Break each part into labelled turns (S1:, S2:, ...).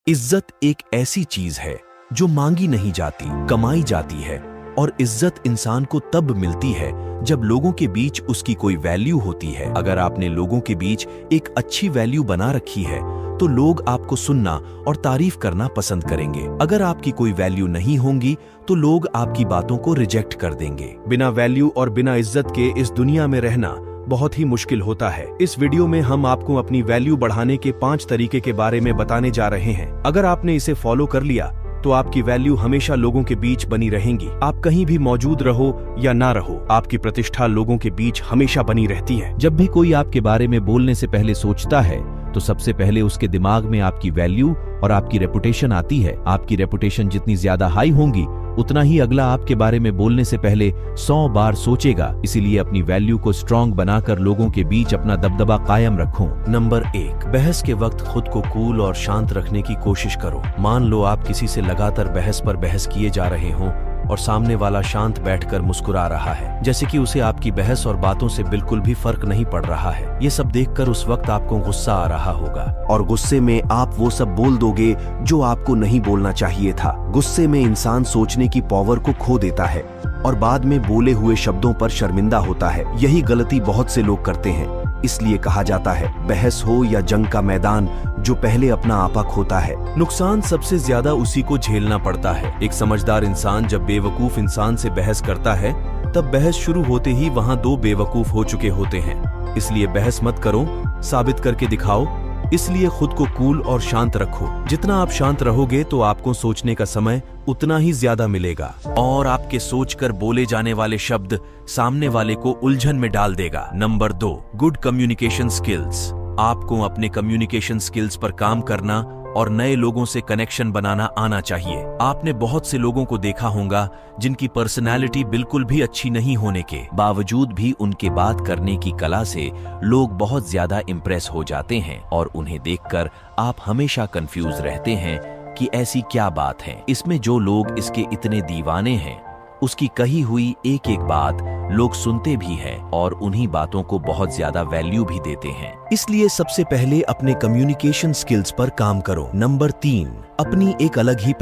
S1: इज्जत एक ऐसी चीज है जो मांगी नहीं जाती, कमाई जाती है। और इज्जत इंसान को तब मिलती है जब लोगों के बीच उसकी कोई वैल्यू होती है। अगर आपने लोगों के बीच एक अच्छी वैल्यू बना रखी है तो लोग आपको सुनना और तारीफ करना पसंद करेंगे। अगर आपकी कोई वैल्यू नहीं होंगी तो लोग आपकी बातों को रिजेक्ट कर देंगे। बिना वैल्यू और बिना इज्जत के इस दुनिया में रहना बहुत ही मुश्किल होता है। इस वीडियो में हम आपको अपनी वैल्यू बढ़ाने के 5 तरीके के बारे में बताने जा रहे हैं। अगर आपने इसे फॉलो कर लिया तो आपकी वैल्यू हमेशा लोगों के बीच बनी रहेंगी। आप कहीं भी मौजूद रहो या ना रहो, आपकी प्रतिष्ठा लोगों के बीच हमेशा बनी रहती है।
S2: जब भी कोई आपके बारे में बोलने से पहले सोचता है तो सबसे पहले उसके दिमाग में आपकी वैल्यू और आपकी रेपुटेशन आती है। आपकी रेपुटेशन जितनी ज्यादा हाई होंगी उतना ही अगला आपके बारे में बोलने से पहले 100 बार सोचेगा। इसीलिए अपनी वैल्यू को स्ट्रांग बनाकर लोगों के बीच अपना दबदबा कायम रखो।
S1: नंबर 1, बहस के वक्त खुद को कूल और शांत रखने की कोशिश करो। मान लो आप किसी से लगातार बहस पर बहस किए जा रहे हों और सामने वाला शांत बैठकर मुस्कुरा रहा है, जैसे कि उसे आपकी बहस और बातों से बिल्कुल भी फर्क नहीं पड़ रहा है। ये सब देखकर उस वक्त आपको गुस्सा आ रहा होगा और गुस्से में आप वो सब बोल दोगे जो आपको नहीं बोलना चाहिए था। गुस्से में इंसान सोचने की पावर को खो देता है और बाद में बोले हुए शब्दों पर शर्मिंदा होता है। यही गलती बहुत से लोग करते हैं। इसलिए कहा जाता है, बहस हो या जंग का मैदान, जो पहले अपना आपा खोता है, नुकसान सबसे ज्यादा उसी को झेलना पड़ता है। एक समझदार इंसान जब बेवकूफ इंसान से बहस करता है तब बहस शुरू होते ही वहां 2 बेवकूफ हो चुके होते हैं। इसलिए बहस मत करो, साबित करके दिखाओ। इसलिए खुद को कूल और शांत रखो। जितना आप शांत रहोगे तो आपको सोचने का समय उतना ही ज्यादा मिलेगा और आपके सोचकर बोले जाने वाले शब्द सामने वाले को उलझन में डाल देगा। Number 2, good communication skills. आपको अपने कम्युनिकेशन स्किल्स पर काम करना और नए लोगों से कनेक्शन बनाना आना चाहिए। आपने बहुत से लोगों को देखा होगा जिनकी पर्सनैलिटी बिल्कुल भी अच्छी नहीं होने के बावजूद भी उनके बात करने की कला से लोग बहुत ज्यादा इंप्रेस हो जाते हैं और उन्हें देखकर आप हमेशा कंफ्यूज रहते हैं कि ऐसी क्या बात है इसमें जो लोग इसके इतने दीवाने हैं। उसकी कही हुई एक एक बात लोग सुनते भी हैं और उन्हीं बातों को बहुत ज्यादा वैल्यू भी देते हैं। इसलिए सबसे पहले अपने कम्युनिकेशन स्किल्स पर काम करो। नंबर 3, अपनी एक अलग ही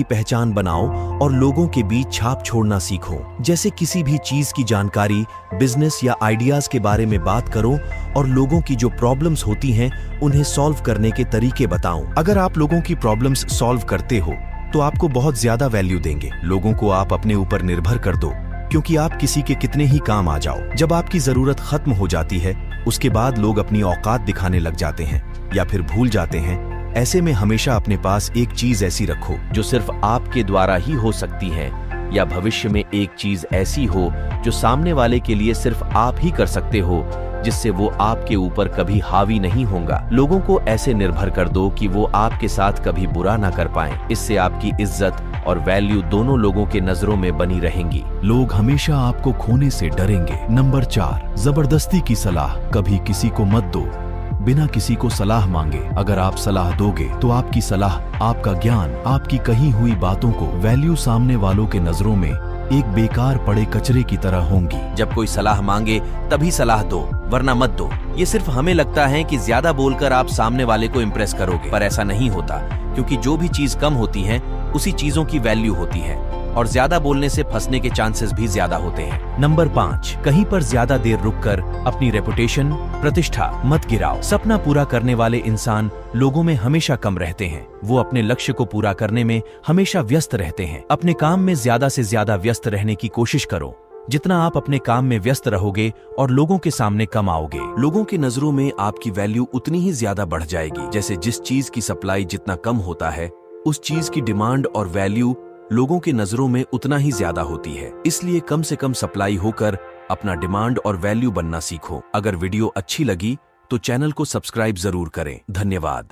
S1: पहचान बनाओ और लोगों के बीच छाप छोड़ना सीखो। जैसे किसी भी चीज की जानकारी, बिजनेस या आइडियाज के बारे में बात करो और लोगों की जो प्रॉब्लम्स होती हैं उन्हें सॉल्व करने के तरीके बताओ। अगर आप लोगों की प्रॉब्लम्स सॉल्व करते हो तो आपको बहुत ज्यादा वैल्यू देंगे। लोगों को आप अपने ऊपर निर्भर कर दो, क्योंकि आप किसी के कितने ही काम आ जाओ। जब आपकी जरूरत खत्म हो जाती है उसके बाद लोग अपनी औकात दिखाने लग जाते हैं या फिर भूल जाते हैं। ऐसे में हमेशा अपने पास एक चीज ऐसी रखो
S2: जो सिर्फ आपके द्वारा ही हो सकती है, या भविष्य में एक चीज ऐसी हो जो सामने वाले के लिए सिर्फ आप ही कर सकते हो, जिससे वो आपके ऊपर कभी हावी नहीं होगा। लोगों को ऐसे निर्भर कर दो कि वो आपके साथ कभी बुरा ना कर पाएं। इससे आपकी इज्जत और वैल्यू दोनों लोगों के नजरों में बनी रहेंगी।
S1: लोग हमेशा आपको खोने से डरेंगे। नंबर 4, जबरदस्ती की सलाह कभी किसी को मत दो बिना किसी को सलाह मांगे। अगर आप सलाह दोगे तो आपकी सलाह, आपका ज्ञान, आपकी कही हुई बातों को वैल्यू सामने वालों के नजरों में एक बेकार पड़े कचरे की तरह होंगी।
S2: जब कोई सलाह मांगे तभी सलाह दो, वरना मत दो। ये सिर्फ हमें लगता है कि ज्यादा बोलकर आप सामने वाले को इम्प्रेस करोगे, पर ऐसा नहीं होता, क्योंकि जो भी चीज कम होती है उसी चीजों की वैल्यू होती है और ज्यादा बोलने से फंसने के चांसेस भी ज्यादा होते हैं।
S1: नंबर 5, कहीं पर ज्यादा देर रुककर अपनी रेपुटेशन, प्रतिष्ठा मत गिराओ। सपना पूरा करने वाले इंसान लोगों में हमेशा कम रहते हैं। वो अपने लक्ष्य को पूरा करने में हमेशा व्यस्त रहते हैं। अपने काम में ज्यादा से ज्यादा व्यस्त रहने की कोशिश करो। जितना आप अपने काम में व्यस्त रहोगे और लोगों के सामने कम आओगे, लोगों की नजरों में आपकी वैल्यू उतनी ही ज्यादा बढ़ जाएगी। जैसे जिस चीज की सप्लाई जितना कम होता है उस चीज की डिमांड और वैल्यू लोगों के नजरों में उतना ही ज्यादा होती है। इसलिए कम से कम सप्लाई होकर अपना डिमांड और वैल्यू बनना सीखो। अगर वीडियो अच्छी लगी तो चैनल को सब्सक्राइब जरूर करें। धन्यवाद।